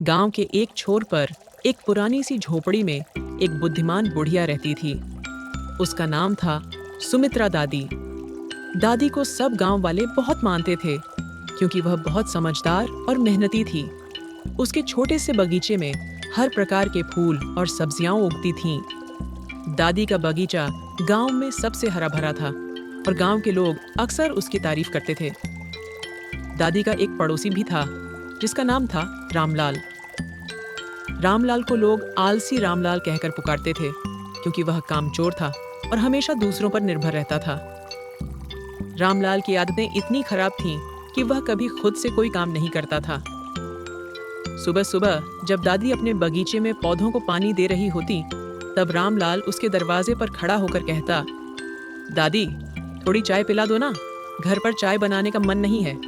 गांव के एक छोर पर एक पुरानी सी झोपड़ी में एक बुद्धिमान बुढ़िया रहती थी। उसका नाम था सुमित्रा दादी। दादी को सब गांव वाले बहुत मानते थे क्योंकि वह बहुत समझदार और मेहनती थी। उसके छोटे से बगीचे में हर प्रकार के फूल और सब्जियां उगती थीं। दादी का बगीचा गांव में सबसे हरा भरा था और गांव के लोग अक्सर उसकी तारीफ करते थे। दादी का एक पड़ोसी भी था जिसका नाम था रामलाल। रामलाल को लोग आलसी रामलाल कहकर पुकारते थे क्योंकि वह कामचोर था और हमेशा दूसरों पर निर्भर रहता था। रामलाल की आदतें इतनी खराब थीं कि वह कभी खुद से कोई काम नहीं करता था। सुबह सुबह जब दादी अपने बगीचे में पौधों को पानी दे रही होती, तब रामलाल उसके दरवाजे पर खड़ा होकर कहता, दादी, थोड़ी चाय पिला दो ना, घर पर चाय बनाने का मन नहीं है।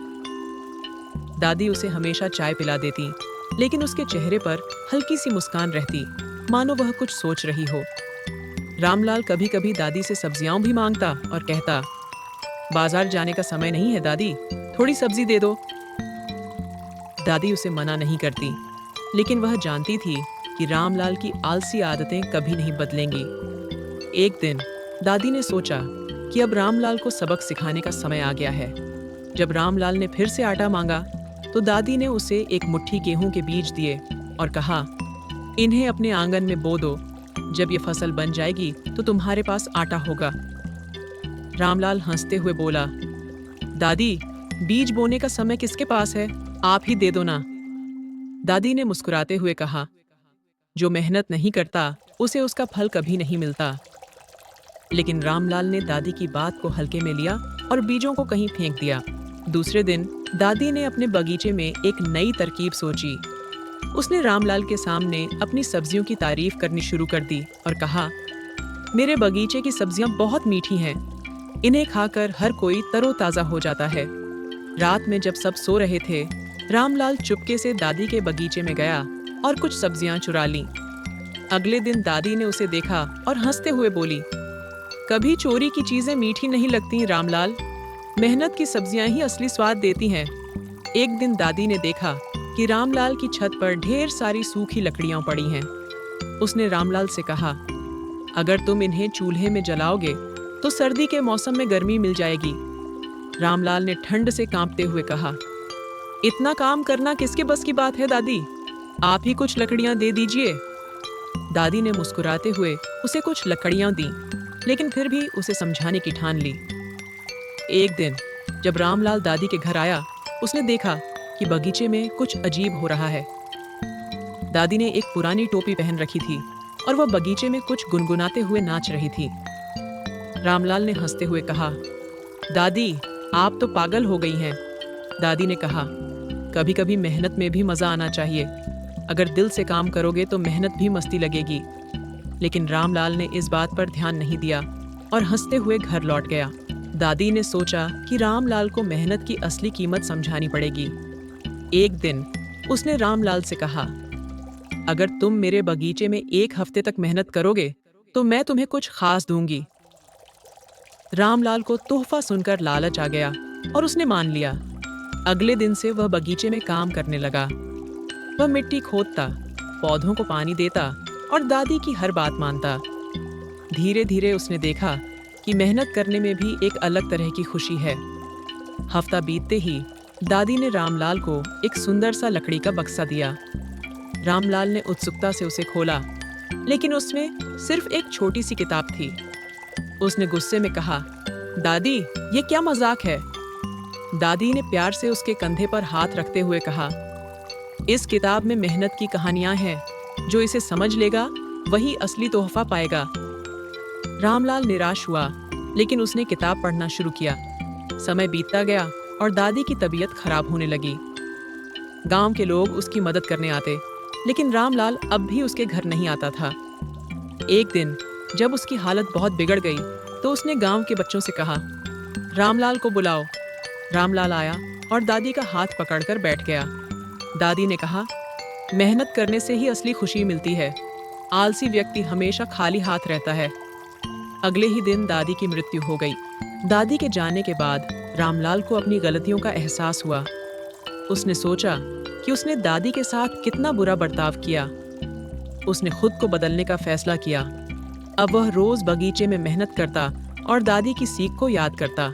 दादी उसे हमेशा चाय पिला देती, लेकिन उसके चेहरे पर हल्की सी मुस्कान रहती, मानो वह कुछ सोच रही हो। रामलाल कभी कभी दादी से सब्जियां भी मांगता और कहता, बाजार जाने का समय नहीं है दादी, थोड़ी सब्जी दे दो। दादी उसे मना नहीं करती, लेकिन वह जानती थी कि रामलाल की आलसी आदतें कभी नहीं बदलेंगी। एक दिन दादी ने सोचा कि अब रामलाल को सबक सिखाने का समय आ गया है। जब रामलाल ने फिर से आटा मांगा, तो दादी ने उसे एक मुट्ठी गेहूं के बीज दिए और कहा, इन्हें अपने आंगन में बो दो। जब ये फसल बन जाएगी तो तुम्हारे पास आटा होगा। रामलाल हंसते हुए बोला, दादी, बीज बोने का समय किसके पास है, आप ही दे दो ना। दादी ने मुस्कुराते हुए कहा, जो मेहनत नहीं करता उसे उसका फल कभी नहीं मिलता। लेकिन रामलाल ने दादी की बात को हल्के में लिया और बीजों को कहीं फेंक दिया। दूसरे दिन दादी ने अपने बगीचे में एक नई तरकीब सोची। उसने रामलाल के सामने अपनी सब्जियों की तारीफ करनी शुरू कर दी और कहा, मेरे बगीचे की सब्जियां बहुत मीठी हैं, इन्हें खाकर हर कोई तरोताजा हो जाता है। रात में जब सब सो रहे थे, रामलाल चुपके से दादी के बगीचे में गया और कुछ सब्जियां चुरा लीं। अगले दिन दादी ने उसे देखा और हंसते हुए बोली, कभी चोरी की चीजें मीठी नहीं लगती रामलाल, मेहनत की सब्जियां ही असली स्वाद देती हैं। एक दिन दादी ने देखा कि रामलाल की छत पर ढेर सारी सूखी लकड़ियां पड़ी हैं। उसने रामलाल से कहा, अगर तुम इन्हें चूल्हे में जलाओगे तो सर्दी के मौसम में गर्मी मिल जाएगी। रामलाल ने ठंड से कांपते हुए कहा, इतना काम करना किसके बस की बात है दादी, आप ही कुछ लकड़ियां दे दीजिए। दादी ने मुस्कुराते हुए उसे कुछ लकड़ियां दी, लेकिन फिर भी उसे समझाने की ठान ली। एक दिन जब रामलाल दादी के घर आया, उसने देखा कि बगीचे में कुछ अजीब हो रहा है। दादी ने एक पुरानी टोपी पहन रखी थी और वह बगीचे में कुछ गुनगुनाते हुए नाच रही थी। रामलाल ने हंसते हुए कहा, दादी, आप तो पागल हो गई हैं। दादी ने कहा, कभी कभी मेहनत में भी मजा आना चाहिए, अगर दिल से काम करोगे तो मेहनत भी मस्ती लगेगी। लेकिन रामलाल ने इस बात पर ध्यान नहीं दिया और हंसते हुए घर लौट गया। दादी ने सोचा कि रामलाल को मेहनत की असली कीमत समझानी पड़ेगी। एक दिन उसने रामलाल से कहा, अगर तुम मेरे बगीचे में एक हफ्ते तक मेहनत करोगे तो मैं तुम्हें कुछ खास दूंगी। रामलाल को तोहफा सुनकर लालच आ गया और उसने मान लिया। अगले दिन से वह बगीचे में काम करने लगा। वह मिट्टी खोदता, पौधों को पानी देता और दादी की हर बात मानता। धीरे धीरे उसने देखा कि मेहनत करने में भी एक अलग तरह की खुशी है। हफ्ता बीतते ही दादी ने रामलाल को एक सुंदर सा लकड़ी का बक्सा दिया। रामलाल ने उत्सुकता से उसे खोला, लेकिन उसमें सिर्फ एक छोटी सी किताब थी। उसने गुस्से में कहा, दादी, ये क्या मजाक है। दादी ने प्यार से उसके कंधे पर हाथ रखते हुए कहा, इस किताब में मेहनत की कहानियां हैं, जो इसे समझ लेगा वही असली तोहफा पाएगा। रामलाल निराश हुआ, लेकिन उसने किताब पढ़ना शुरू किया। समय बीतता गया और दादी की तबीयत खराब होने लगी। गांव के लोग उसकी मदद करने आते, लेकिन रामलाल अब भी उसके घर नहीं आता था। एक दिन जब उसकी हालत बहुत बिगड़ गई, तो उसने गांव के बच्चों से कहा, रामलाल को बुलाओ। रामलाल आया और दादी का हाथ पकड़कर बैठ गया। दादी ने कहा, मेहनत करने से ही असली खुशी मिलती है, आलसी व्यक्ति हमेशा खाली हाथ रहता है। अगले ही दिन दादी की मृत्यु हो गई। दादी के जाने के बाद रामलाल को अपनी गलतियों का एहसास हुआ। उसने सोचा कि उसने दादी के साथ कितना बुरा बर्ताव किया। उसने खुद को बदलने का फैसला किया। अब वह रोज बगीचे में मेहनत करता और दादी की सीख को याद करता।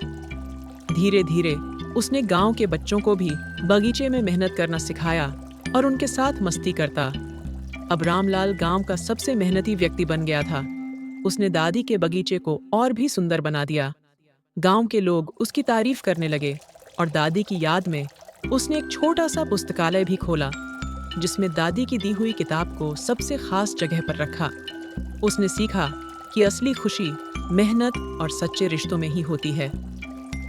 धीरे धीरे उसने गांव के बच्चों को भी बगीचे में मेहनत करना सिखाया और उनके साथ मस्ती करता। अब रामलाल गांव का सबसे मेहनती व्यक्ति बन गया था। उसने दादी के बगीचे को और भी सुंदर बना दिया। गांव के लोग उसकी तारीफ करने लगे और दादी की याद में उसने एक छोटा सा पुस्तकालय भी खोला, जिसमें दादी की दी हुई किताब को सबसे खास जगह पर रखा। उसने सीखा कि असली खुशी मेहनत और सच्चे रिश्तों में ही होती है।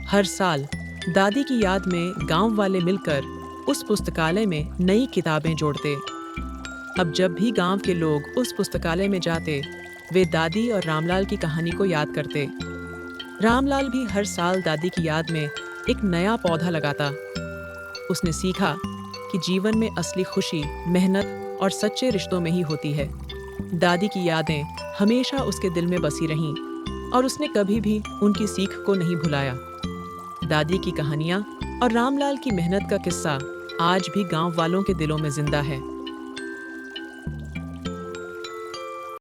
हर साल दादी की याद में गांव वाले मिलकर उस पुस्तकालय में नई किताबें जोड़ते। अब जब भी गांव के लोग उस पुस्तकालय में जाते, वे दादी और रामलाल की कहानी को याद करते। रामलाल भी हर साल दादी की याद में एक नया पौधा लगाता। उसने सीखा कि जीवन में असली खुशी मेहनत और सच्चे रिश्तों में ही होती है। दादी की यादें हमेशा उसके दिल में बसी रहीं और उसने कभी भी उनकी सीख को नहीं भुलाया। दादी की कहानियाँ और रामलाल की मेहनत का किस्सा आज भी गांव वालों के दिलों में जिंदा है।